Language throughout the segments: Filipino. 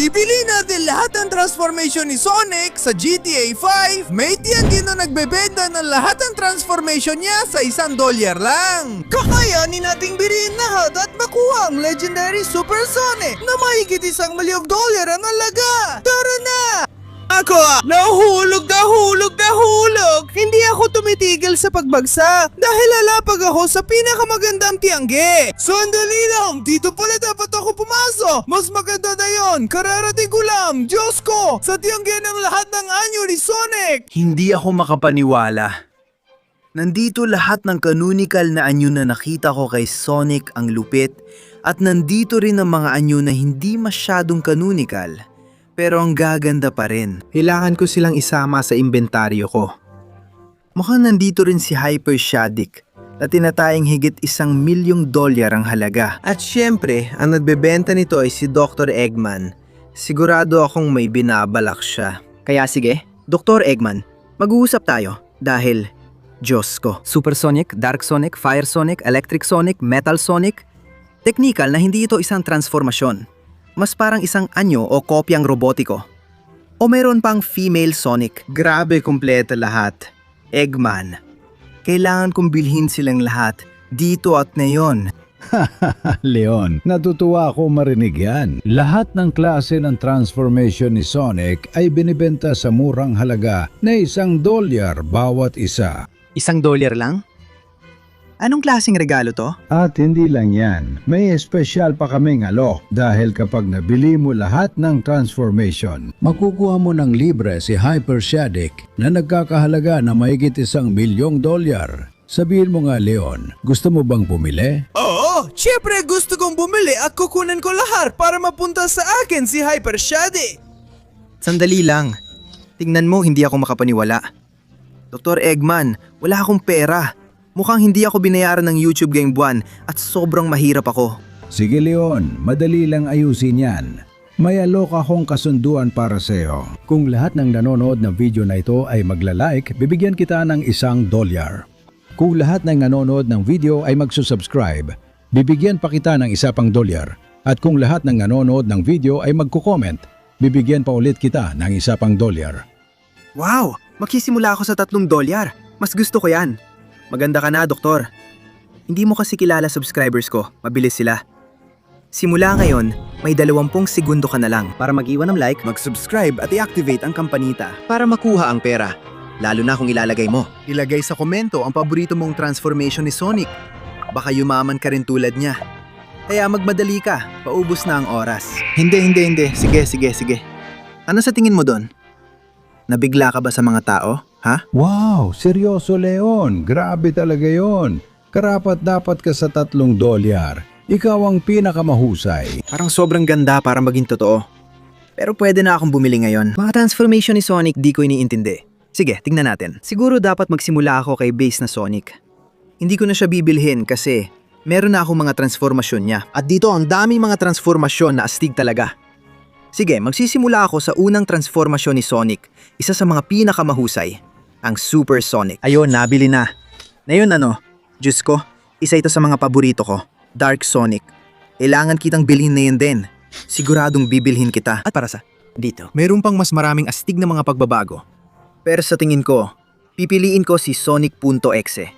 Bibili natin lahat ng transformation ni Sonic sa GTA 5. May tiyan na nagbebenta ng lahat ng transformation niya sa $1 lang. Kakayanin nating bilhin lahat at makuha ang legendary Super Sonic na mahigit $1 milyong ang halaga. Tara na! Ako, nahulog! Hindi ako tumitigil sa pagbagsak dahil lalapag ako sa pinakamagandang tiyangge. Sandali lang, dito pala dapat ako pumasok. Mas maganda na yon, kararating ko lang, Diyos ko, sa tiyangge ng lahat ng anyo ni Sonic. Hindi ako makapaniwala. Nandito lahat ng canonical na anyo na nakita ko kay Sonic ang lupit at nandito rin ang mga anyo na hindi masyadong canonical. Pero ang gaganda pa rin. Kailangan ko silang isama sa inventaryo ko. Mukhang nandito rin si Hyper Shadik na tinatayang higit $1 milyong ang halaga. At syempre, ang nagbebenta nito ay si Dr. Eggman. Sigurado akong may binabalak siya. Kaya sige, Dr. Eggman, mag-uusap tayo dahil Diyos ko. Super Sonic, Dark Sonic, Fire Sonic, Electric Sonic, Metal Sonic. Technical na hindi ito isang transformasyon. Mas parang isang anyo o kopyang robotiko. O meron pang female Sonic. Grabe kumpleto lahat. Eggman. Kailangan kong bilhin silang lahat dito at ngayon. Leon, natutuwa ako marinig yan. Lahat ng klase ng transformation ni Sonic ay binibenta sa murang halaga na $1 bawat isa. $1 lang? Anong klaseng regalo to? At hindi lang yan, may espesyal pa kaming alok dahil kapag nabili mo lahat ng transformation, makukuha mo ng libre si Hyper Shadik na nagkakahalaga na mahigit $1 milyong. Sabihin mo nga, Leon, gusto mo bang bumili? Oo, syempre gusto kong bumili at kukunin ko lahat para mapunta sa akin si Hyper Shady. Sandali lang. Tingnan mo, hindi ako makapaniwala. Dr. Eggman, wala akong pera. Mukhang hindi ako binayaran ng YouTube ngayong buwan at sobrang mahirap ako. Sige Leon, madali lang ayusin yan. May alok akong kasunduan para sa'yo. Kung lahat ng nanonood ng video na ito ay magla-like, bibigyan kita ng $1. Kung lahat ng nanonood ng video ay magsusubscribe, bibigyan pa kita ng $1 pang. At kung lahat ng nanonood ng video ay magko-comment, bibigyan pa ulit kita ng $1 pang. Wow! Magsisimula ako sa $3. Mas gusto ko yan. Maganda ka na, doktor. Hindi mo kasi kilala subscribers ko. Mabilis sila. Simula ngayon, may 20 segundo ka na lang para mag-iwan ng like, mag-subscribe at i-activate ang kampanita para makuha ang pera. Lalo na kung ilalagay mo. Ilagay sa komento ang paborito mong transformation ni Sonic. Baka yumaman ka rin tulad niya. Kaya magmadali ka, paubos na ang oras. Hindi. Sige. Ano sa tingin mo doon? Nabigla ka ba sa mga tao? Ha? Wow, seryoso Leon, grabe talaga yon. Karapat dapat ka sa $3. Ikaw ang pinakamahusay. Parang sobrang ganda para maging totoo. Pero pwede na akong bumili ngayon. Mga transformation ni Sonic di ko iniintindi. Sige, tingnan natin. Siguro dapat magsimula ako kay base na Sonic. Hindi ko na siya bibilhin kasi meron na akong mga transformasyon niya. At dito ang daming mga transformasyon na astig talaga. Sige, magsisimula ako sa unang transformasyon ni Sonic. Isa sa mga pinakamahusay. Ang Super Sonic. Ayun, nabili na. Ngayon Diyos ko, isa ito sa mga paborito ko. Dark Sonic. Kailangan kitang bilhin na yun din. Siguradong bibilhin kita. At para sa dito, meron pang mas maraming astig na mga pagbabago. Pero sa tingin ko, pipiliin ko si Sonic.exe.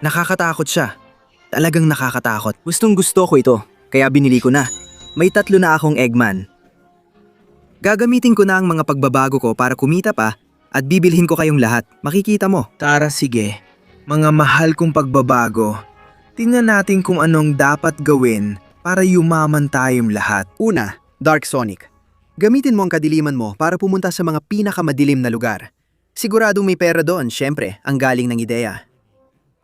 Nakakatakot siya. Talagang nakakatakot. Gustong gusto ko ito, kaya binili ko na. May 3 na akong Eggman. Gagamitin ko na ang mga pagbabago ko para kumita pa at bibilhin ko kayong lahat. Makikita mo. Tara sige. Mga mahal kong pagbabago. Tingnan natin kung anong dapat gawin para yumaman tayong lahat. Una, Dark Sonic. Gamitin mo ang kadiliman mo para pumunta sa mga pinakamadilim na lugar. Siguradong may pera doon, syempre, ang galing ng ideya.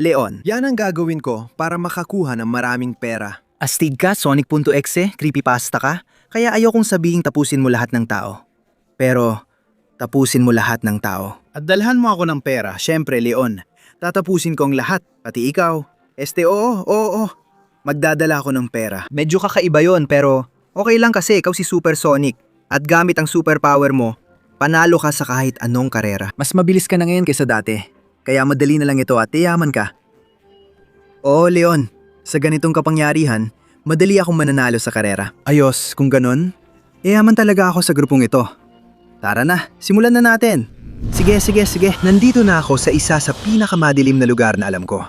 Leon, yan ang gagawin ko para makakuha ng maraming pera. Astig ka, Sonic.exe, creepypasta ka, kaya ayokong sabihing tapusin mo lahat ng tao. Pero tapusin mo lahat ng tao. At dalhan mo ako ng pera, syempre Leon. Tatapusin ko ang lahat, pati ikaw. Oo. Magdadala ako ng pera. Medyo kakaiba yon pero okay lang kasi ikaw si Super Sonic. At gamit ang superpower mo, panalo ka sa kahit anong karera. Mas mabilis ka na ngayon kaysa dati. Kaya madali na lang ito at yaman ka. Oo Leon, sa ganitong kapangyarihan, madali akong mananalo sa karera. Ayos, kung ganon, Yaman talaga ako sa grupong ito. Tara na, simulan na natin. Sige. Nandito na ako sa isa sa pinakamadilim na lugar na alam ko.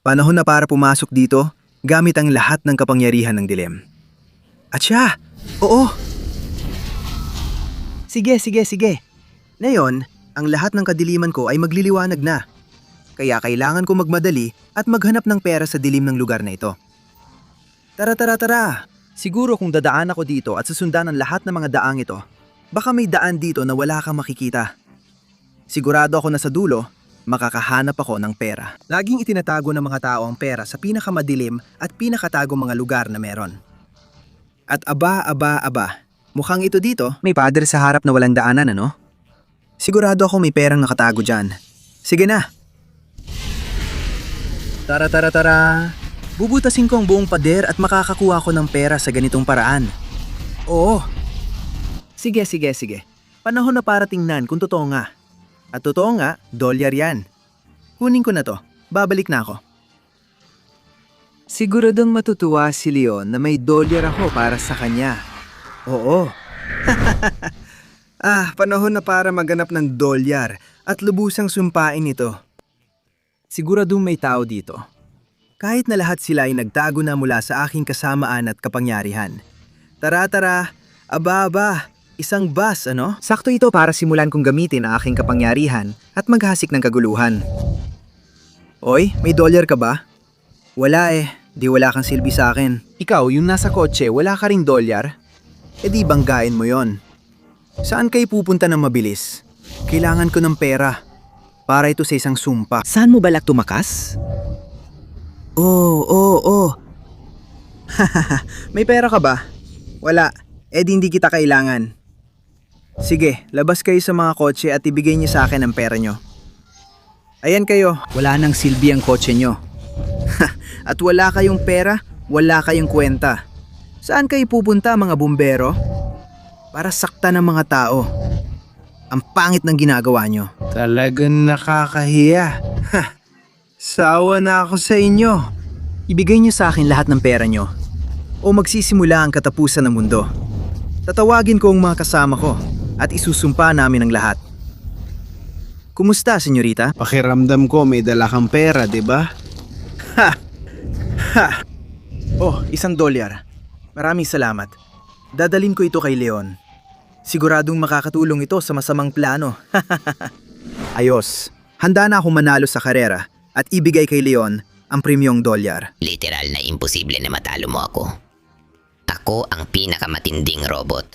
Panahon na para pumasok dito gamit ang lahat ng kapangyarihan ng dilim. At siya! Oo! Sige. Ngayon, ang lahat ng kadiliman ko ay magliliwanag na. Kaya kailangan ko magmadali at maghanap ng pera sa dilim ng lugar na ito. Tara! Siguro kung dadaan ako dito at susundan ang lahat ng mga daang ito, baka may daan dito na wala kang makikita. Sigurado ako na sa dulo, makakahanap ako ng pera. Laging itinatago ng mga tao ang pera sa pinakamadilim at pinakatago mga lugar na meron. At aba, mukhang ito dito, may pader sa harap na walang daanan, ano? Sigurado ako may perang nakatago dyan. Sige na! Tara! Bubutasin ko ang buong pader at makakakuha ko ng pera sa ganitong paraan. Oo! Sige. Panahon na para tingnan kung totoo nga. At totoo nga, dolyar yan. Kunin ko na to. Babalik na ako. Siguradong matutuwa si Leon na may dolyar ako para sa kanya. Oo. Panahon na para maganap ng dolyar at lubusang sumpain ito. Siguradong may tao dito. Kahit na lahat sila ay nagtago na mula sa aking kasamaan at kapangyarihan. Tara! Aba! Isang bus, ano? Sakto ito para simulan kong gamitin ang aking kapangyarihan at maghasik ng kaguluhan. Oy, may dolyar ka ba? Wala eh. Di wala kang silbi sa akin. Ikaw, yung nasa kotse, wala ka ring dolyar? E di banggain mo yon. Saan kayo pupunta ng mabilis? Kailangan ko ng pera. Para ito sa isang sumpa. Saan mo balak tumakas? Oo. May pera ka ba? Wala. Di hindi kita kailangan. Sige, labas kayo sa mga kotse at ibigay niyo sa akin ang pera nyo. Ayan kayo. Wala nang silbi ang kotse nyo. At wala kayong pera, wala kayong kwenta. Saan kayo pupunta mga bumbero? Para sakta ng mga tao. Ang pangit ng ginagawa nyo. Talagang nakakahiya. Sawa na ako sa inyo. Ibigay niyo sa akin lahat ng pera nyo. O magsisimula ang katapusan ng mundo. Tatawagin ko ang mga kasama ko at isusumpa namin ang lahat. Kumusta, senyorita? Pakiramdam ko may dala kang pera, di ba? Oh, $1. Maraming salamat. Dadalin ko ito kay Leon. Siguradong makakatulong ito sa masamang plano. Ayos. Handa na akong manalo sa karera at ibigay kay Leon ang premyong $1. Literal na imposible na matalo mo ako. Ako ang pinakamatinding robot.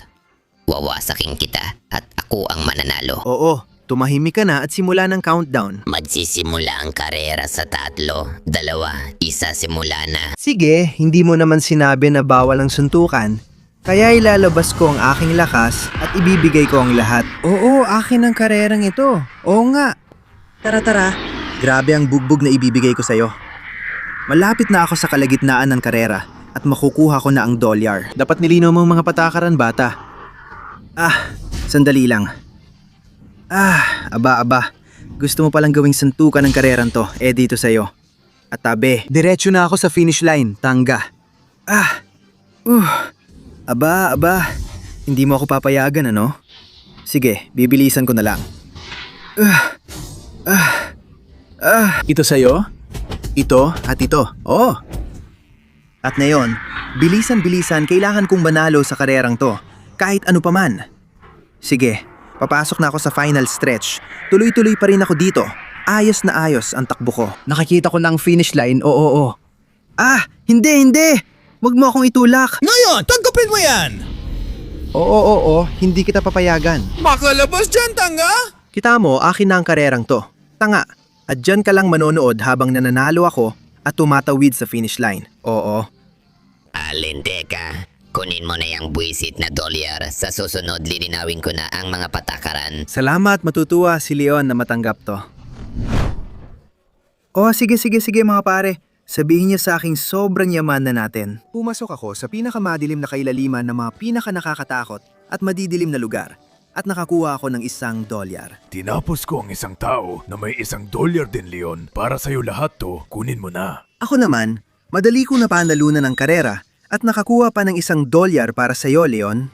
Wawasakin kita at ako ang mananalo. Oo, tumahimik ka na at simula ng countdown. Magsisimula ang karera sa 3, 2, 1 simula na. Sige, hindi mo naman sinabi na bawal ang suntukan. Kaya ilalabas ko ang aking lakas at ibibigay ko ang lahat. Oo, akin ang karerang ito. Oo nga. Tara. Grabe ang bugbog na ibibigay ko sa'yo. Malapit na ako sa kalagitnaan ng karera at makukuha ko na ang $1. Dapat nilinaw mo ang mga patakaran, bata. Sandali lang. Aba. Gusto mo palang gawing suntukan ng karerang to, dito sa'yo. At tabi, diretso na ako sa finish line, tangga. Aba. Hindi mo ako papayagan, ano? Sige, bibilisan ko na lang. Ito sa'yo? Ito at ito. Oh! At ngayon, bilisan, kailangan kong manalo sa karerang to. Kahit ano pa man. Sige, papasok na ako sa final stretch. Tuloy-tuloy pa rin ako dito. Ayos na ayos ang takbo ko. Nakikita ko na ang finish line, oo. Hindi! Huwag mo akong itulak. Ngayon, tanggapin mo yan! Oo, hindi kita papayagan. Makalabas dyan, tanga! Kita mo, akin na ang karerang to. Tanga, at dyan ka lang manonood habang nananalo ako at tumatawid sa finish line. Oo. Alin, teka. Kunin mo na yung buwisit na $1. Sa susunod, lilinawin ko na ang mga patakaran. Salamat, matutuwa si Leon na matanggap to. Sige mga pare. Sabihin niya sa aking sobrang yaman na natin. Pumasok ako sa pinakamadilim na kailaliman ng mga pinakanakakatakot at madidilim na lugar at nakakuha ako ng $1. Tinapos ko ang isang tao na may $1 din, Leon. Para sa'yo lahat to, kunin mo na. Ako naman, madali kong napanalunan ng karera at nakakuha pa ng $1 para sa'yo, Leon.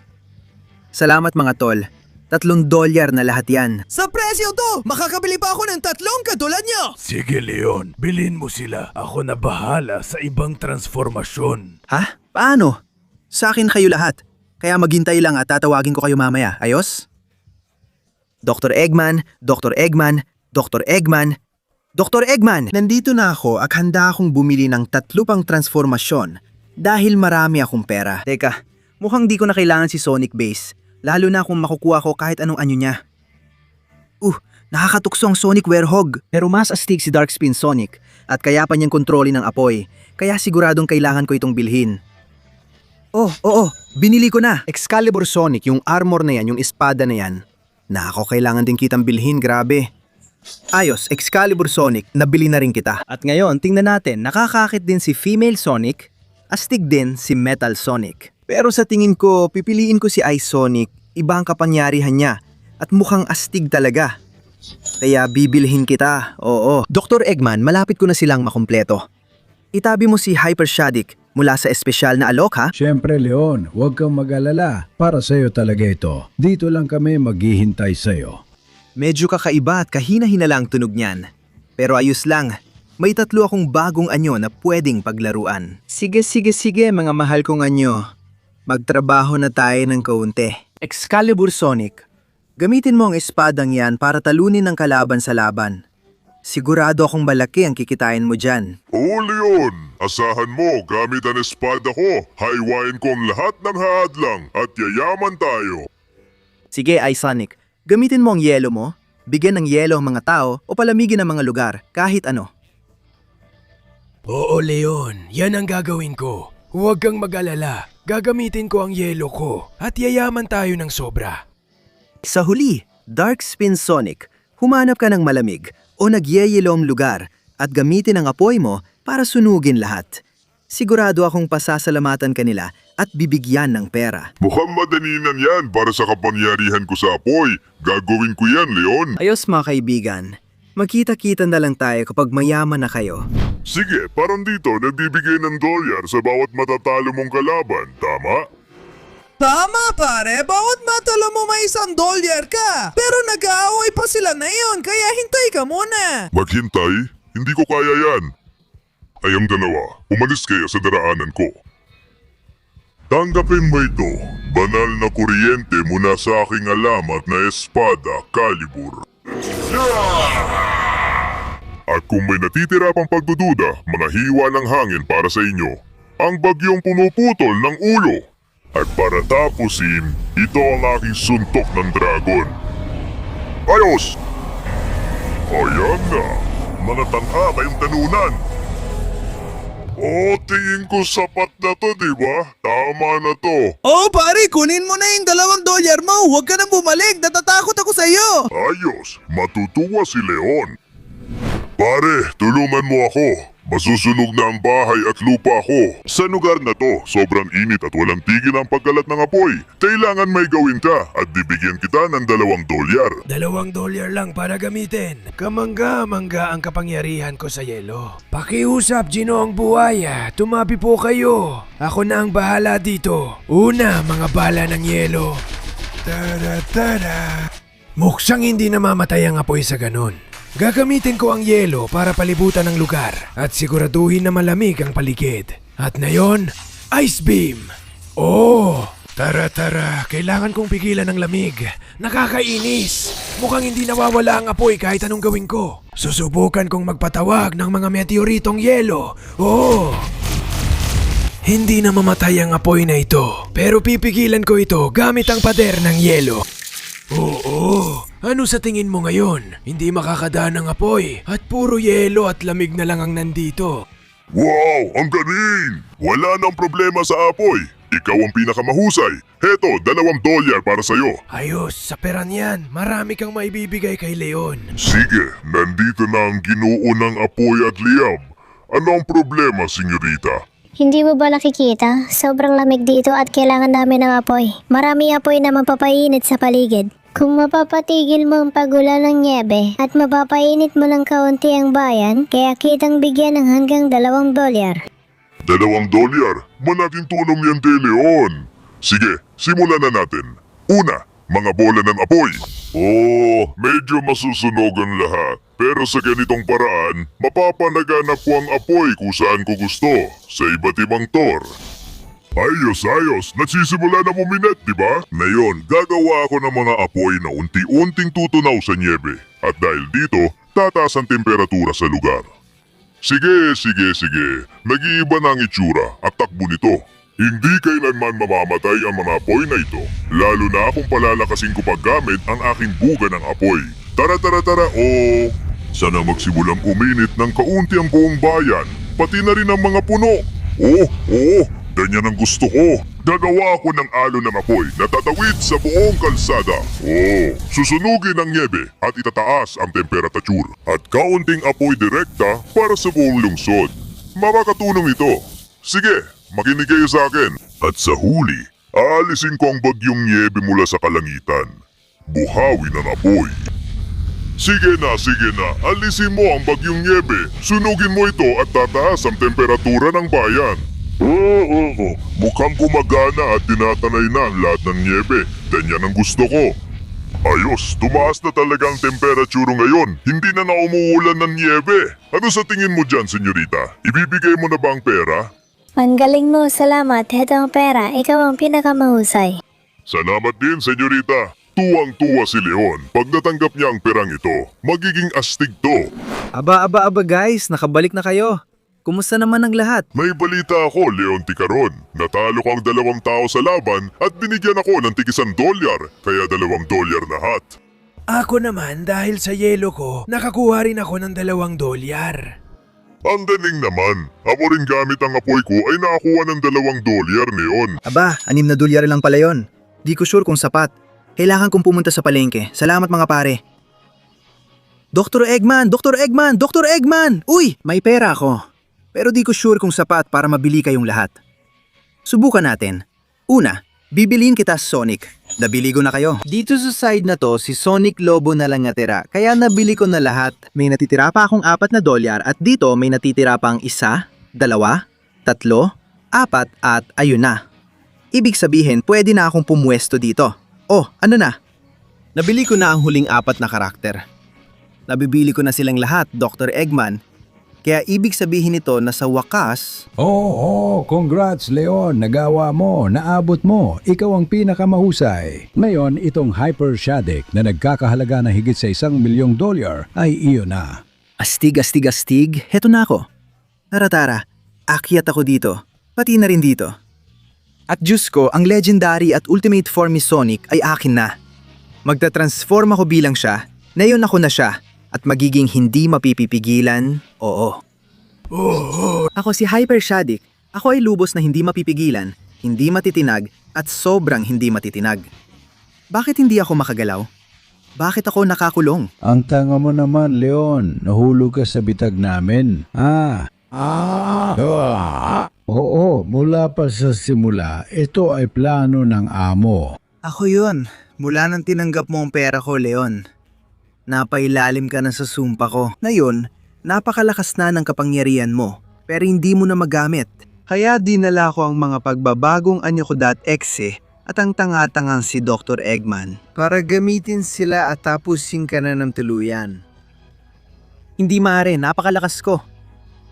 Salamat mga tol. $3 na lahat yan. Sa presyo to, makakabili pa ako ng 3 katulad nyo! Sige Leon, bilhin mo sila. Ako na bahala sa ibang transformasyon. Ha? Paano? Sa akin kayo lahat. Kaya maghintay lang at tatawagin ko kayo mamaya. Ayos? Dr. Eggman, Dr. Eggman, Dr. Eggman, Dr. Eggman! Nandito na ako at handa akong bumili ng 3 pang transformasyon dahil marami akong pera. Teka, mukhang di ko na kailangan si Sonic Base. Lalo na kung makukuha ko kahit anong anyo niya. Nakakatukso ang Sonic Werehog. Pero mas astig si Darkspin Sonic at kaya pa niyang kontrolin ng apoy. Kaya siguradong kailangan ko itong bilhin. Oo, binili ko na. Excalibur Sonic, yung armor na yan, yung espada na yan. Kailangan din kitang bilhin, grabe. Ayos, Excalibur Sonic, nabili na rin kita. At ngayon, tingnan natin, nakakakit din si Female Sonic, astig din si Metal Sonic. Pero sa tingin ko, pipiliin ko si Ice Sonic, iba ang kapangyarihan niya, at mukhang astig talaga. Kaya bibilhin kita, oo. Dr. Eggman, malapit ko na silang makumpleto. Itabi mo si Hyper Shadik mula sa espesyal na alok ha? Siyempre Leon, huwag kang mag-alala. Para sa'yo talaga ito. Dito lang kami maghihintay sa'yo. Medyo kakaiba at kahina-hina lang tunog niyan. Pero ayos lang, may 3 akong bagong anyo na pwedeng paglaruan. Sige mga mahal kong anyo. Magtrabaho na tayo ng kaunti. Excalibur Sonic, gamitin mo ang espadang yan para talunin ng kalaban sa laban. Sigurado akong malaki ang kikitain mo dyan. Oo, Leon! Asahan mo gamit ang espada ko. Haywain ko ang lahat ng hadlang at yayaman tayo. Sige, Ice Sonic, gamitin mo ang yelo mo, bigyan ng yelo ang mga tao o palamigin ang mga lugar, kahit ano. Oo Leon, yan ang gagawin ko. Huwag kang mag-alala. Gagamitin ko ang yelo ko at yayaman tayo ng sobra. Sa huli, Darkspin Sonic, humanap ka ng malamig o nagyeyelong lugar at gamitin ang apoy mo para sunugin lahat. Sigurado akong pasasalamatan kanila at bibigyan ng pera. Mukhang madaninan yan para sa kapangyarihan ko sa apoy. Gagawin ko yan, Leon. Ayos mga kaibigan, magkita-kita na lang tayo kapag mayaman na kayo. Sige, parang dito nagbibigay ng dolyar sa bawat matatalo mong kalaban, tama? Tama pare, bawat matalo mo may $1 ka. Pero nag-aaway pa sila na yun, kaya hintay ka muna. Maghintay? Hindi ko kaya yan. Ay ang dalawa, umalis kayo sa daraanan ko. Tanggapin mo ito, banal na kuryente mula sa aking alamat na espada, Calibur. At kung may natitira pang pagdududa, mga hiwa ng hangin para sa inyo, ang bagyong pumuputol ng ulo. At para tapusin, ito ang aking suntok ng dragon. Ayos! Ayan na, mga tangha kayong tanunan. Tingin ko sapat na to, diba? Tama na to. Pare, kunin mo na yung $2 mo. Huwag ka nang bumalik, natatakot ako sa'yo. Ayos, matutuwa si Leon. Pare, tulungan mo ako. Masusunog na ang bahay at lupa ko. Sa lugar na to, sobrang init at walang tigil ang pagkalat ng apoy. Kailangan may gawin ka at bibigyan kita ng $2. $2 lang para gamitin. Kamangga-mangga ang kapangyarihan ko sa yelo. Pakiusap, Ginoong Buhaya. Tumabi po kayo. Ako na ang bahala dito. Una, mga bala ng yelo. Tara. Mukhang hindi namamatay ang apoy sa ganun. Gagamitin ko ang yelo para palibutan ang lugar at siguraduhin na malamig ang paligid. At ngayon, Ice Beam! Tara, kailangan kong pigilan ang lamig. Nakakainis! Mukhang hindi nawawala ang apoy kahit anong gawin ko. Susubukan kong magpatawag ng mga meteoritong yelo. Hindi na mamatay ang apoy na ito, pero pipigilan ko ito gamit ang pader ng yelo. Ano sa tingin mo ngayon? Hindi makakadaan ng apoy at puro yelo at lamig na lang ang nandito. Wow, ang galing! Wala nang problema sa apoy. Ikaw ang pinakamahusay. Heto, $2 para sa'yo. Ayos, sa peran yan. Marami kang maibibigay kay Leon. Sige, nandito na ang ginoo ng apoy at liyab. Ano ang problema, senyorita? Hindi mo ba nakikita? Sobrang lamig dito at kailangan namin ng apoy. Marami apoy na mapapainit sa paligid. Kung mapapatigil mo ang pagulan ng niebe at mapapainit mo ng kaunti ang bayan, kaya kitang bigyan ng hanggang $2. $2? Malaking tulong yan, De Leon. Sige, simulan na natin. Una, mga bola ng apoy. Oo, medyo masusunog ang lahat. Pero sa ganitong paraan, mapapanaganap ko ang apoy kung saan ko gusto, sa iba't ibang tor. Ayos, nagsisimula na buminet, di ba? Ngayon, gagawa ako ng mga apoy na unti-unting tutunaw sa niebe. At dahil dito, tataas ang temperatura sa lugar. Sige. Nag-iiba na ang itsura at takbo nito. Hindi kailanman mamamatay ang mga apoy na ito. Lalo na kung palalakasin ko paggamit ang aking buga ng apoy. Tara, Sana magsimulang uminit ng kaunti ang buong bayan, pati na rin ang mga puno. Ganyan ang gusto ko. Gagawa ako ng alon ng apoy na tatawid sa buong kalsada. Susunugin ang niebe at itataas ang temperatura. At kaunting apoy direkta para sa buong lungsod. Makakatulong ito. Sige, makinig kayo sa akin. At sa huli, aalisin ko ang bagyong niebe mula sa kalangitan. Buhawi ng apoy. Sige na. Alisin mo ang bagyong niebe. Sunugin mo ito at tataas ang temperatura ng bayan. Mukhang gumagana at tinatanay na ang lahat ng niebe. Ganyan ang gusto ko. Ayos, tumaas na talaga ang temperatura ngayon. Hindi na umuulan ng niebe. Ano sa tingin mo dyan, senyorita? Ibibigay mo na ba ang pera? Ang galing mo, salamat. Heto ang pera, ikaw ang pinakamahusay. Salamat din, senyorita. Tuwang-tuwa si Leon pag natanggap niya ang perang ito. Magiging astig to. Aba guys, nakabalik na kayo. Kumusta naman ang lahat? May balita ako, Leon Ticaron. Natalo ko ang 2 tao sa laban at binigyan ako ng tig $1, kaya $2 lahat. Ako naman, dahil sa yelo ko, nakakuha rin ako ng $2. Ang galing naman. Ako rin gamit ang apoy ko ay nakakuha ng $2, Leon. Aba, $6 lang pala yon. Di ko sure kung sapat. Kailangan kong pumunta sa palengke. Salamat mga pare. Dr. Eggman! Uy, may pera ako. Pero di ko sure kung sapat para mabili kayong lahat. Subukan natin. Una, bibiliin kita sa Sonic. Nabili ko na kayo. Dito sa side na to, si Sonic Lobo na lang natira. Kaya nabili ko na lahat. May natitira pa akong $4 at dito may natitira pang 1, 2, 3, 4 at ayun na. Ibig sabihin, pwede na akong pumwesto dito. Oh, ano na? Nabili ko na ang huling 4 na karakter. Nabibili ko na silang lahat, Dr. Eggman. Kaya ibig sabihin nito na sa wakas... Congrats Leon, nagawa mo, naabot mo, ikaw ang pinakamahusay. Ngayon, itong Hyper Shadix na nagkakahalaga na higit sa $1 milyong ay iyon na. Astig. Heto na ako. Tara, akyat ako dito. Pati na rin dito. At Diyos ko, ang legendary at ultimate form ni Sonic ay akin na. Magta-transform ako bilang siya, ngayon ako na siya, at magiging hindi mapipigilan, oo. Ako si Hyper Shadix. Ako ay lubos na hindi mapipigilan, hindi matitinag, at sobrang hindi matitinag. Bakit hindi ako makagalaw? Bakit ako nakakulong? Ang tanga mo naman Leon, nahulog ka sa bitag namin. Oo, mula pa sa simula, ito ay plano ng amo. Ako yun. Mula nang tinanggap mo ang pera ko, Leon. Napailalim ka na sa sumpa ko. Ngayon, napakalakas na ng kapangyarihan mo, pero hindi mo na magamit. Kaya dinala ko ang mga pagbabagong Anyoko.exe at ang tanga-tangang si Dr. Eggman para gamitin sila at tapusin ka na ng tuluyan. Hindi maaari, napakalakas ko.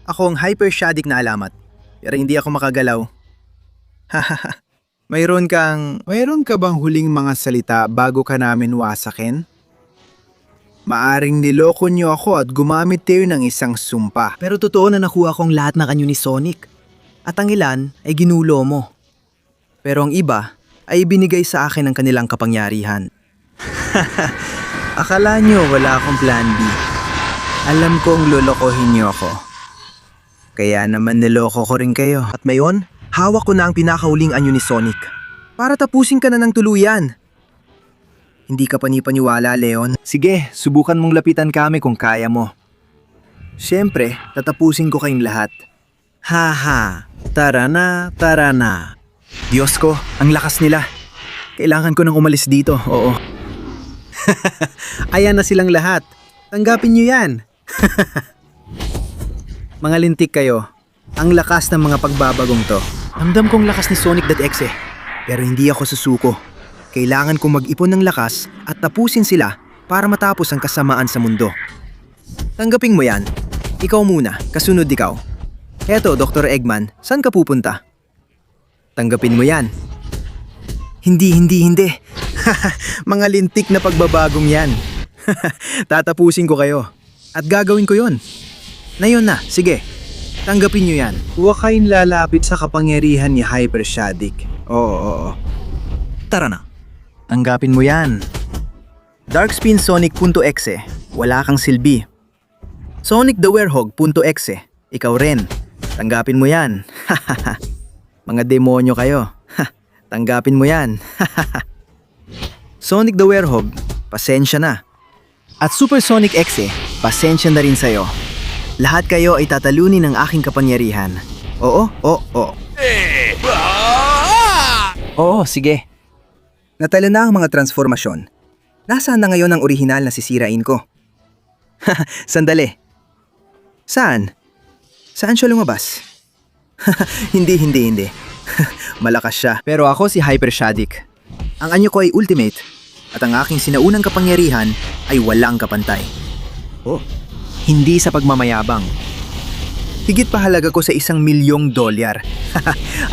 Ako ang Hyper Shadix na alamat, pero hindi ako makagalaw. Hahaha. Mayroon ka bang huling mga salita bago ka namin wasakin? Maaring niloko niyo ako at gumamit tayo ng isang sumpa. Pero totoo na nakuha kong lahat na kanyo ni Sonic. At ang ilan ay ginulo mo. Pero ang iba ay binigay sa akin ang kanilang kapangyarihan. Akala niyo wala akong plan B. Alam kong lolokohin niyo ako. Kaya naman niloko ko rin kayo. At mayon, hawak ko na ang pinakauling anyo ni Sonic. Para tapusin ka na ng tuluyan. Hindi ka panipaniwala, Leon. Sige, subukan mong lapitan kami kung kaya mo. Siyempre, tatapusin ko kayong lahat. Haha, tara na. Diyos ko, ang lakas nila. Kailangan ko nang umalis dito, oo. Ayan na silang lahat. Tanggapin niyo yan. Mga lintik kayo. Ang lakas ng mga pagbabagong to. Ramdam kong lakas ni Sonic.exe. Pero hindi ako susuko. kailangan kong mag-ipon ng lakas at tapusin sila para matapos ang kasamaan sa mundo. Tanggapin mo yan. Ikaw muna, kasunod ikaw. Eto, Dr. Eggman, saan ka pupunta? Tanggapin mo yan. Hindi. Mga lintik na pagbabagong yan. Tatapusin ko kayo. At gagawin ko yon. Ngayon na, sige. Tanggapin nyo yan. Huwag kayong lalapit sa kapangyarihan ni Hyper Shadik. Oo. Tara na. Tanggapin mo yan. Darkspin Sonic.exe. Wala kang silbi. Sonic the Werehog.exe. Ikaw rin. Tanggapin mo yan. Mga demonyo kayo. Tanggapin mo yan. Sonic the Werehog, pasensya na. At Supersonic Exe, pasensya na rin sa'yo. Lahat kayo ay tatalunin ng aking kapangyarihan. Oo. Oo, sige. Natalo na ang mga transformasyon. Nasaan na ngayon ang orihinal na sisirain ko? Sandali. Saan? Saan siya lumabas? Hindi. Malakas siya. Pero ako si Hyper Shadik. Ang anyo ko ay ultimate. At ang aking sinaunang kapangyarihan ay walang kapantay. Oh, hindi sa pagmamayabang. Higit pa halaga ko sa $1,000,000.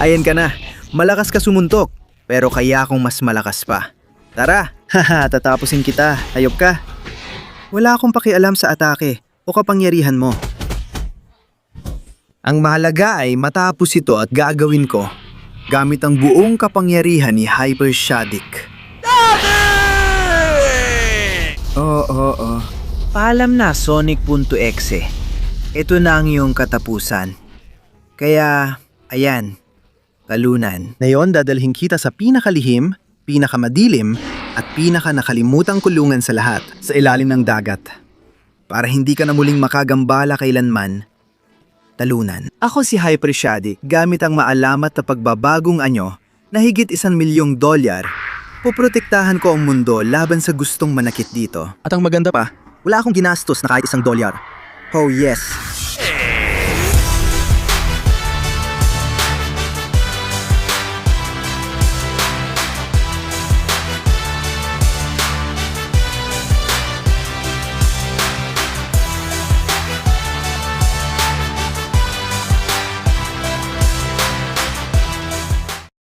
Ayan ka na. Malakas ka sumuntok. Pero kaya akong mas malakas pa. Tara, tatapusin kita. Hayop ka. Wala akong pakialam sa atake o kapangyarihan mo. Ang mahalaga ay matapos ito at gagawin ko gamit ang buong kapangyarihan ni Hyper Shadik. Oo. Paalam na, Sonic.exe. Ito na ang iyong katapusan. Kaya, ayan, talunan. Ngayon dadalhin kita sa pinakalihim, pinakamadilim, at pinakanakalimutang kulungan sa lahat, sa ilalim ng dagat. Para hindi ka na muling makagambala kailanman, talunan. Ako si Hyper Shadik, gamit ang maalamat na pagbabagong anyo na higit $1,000,000, poprotektahan ko ang mundo laban sa gustong manakit dito. At ang maganda pa, wala akong ginastos na kahit $1. Oh yes,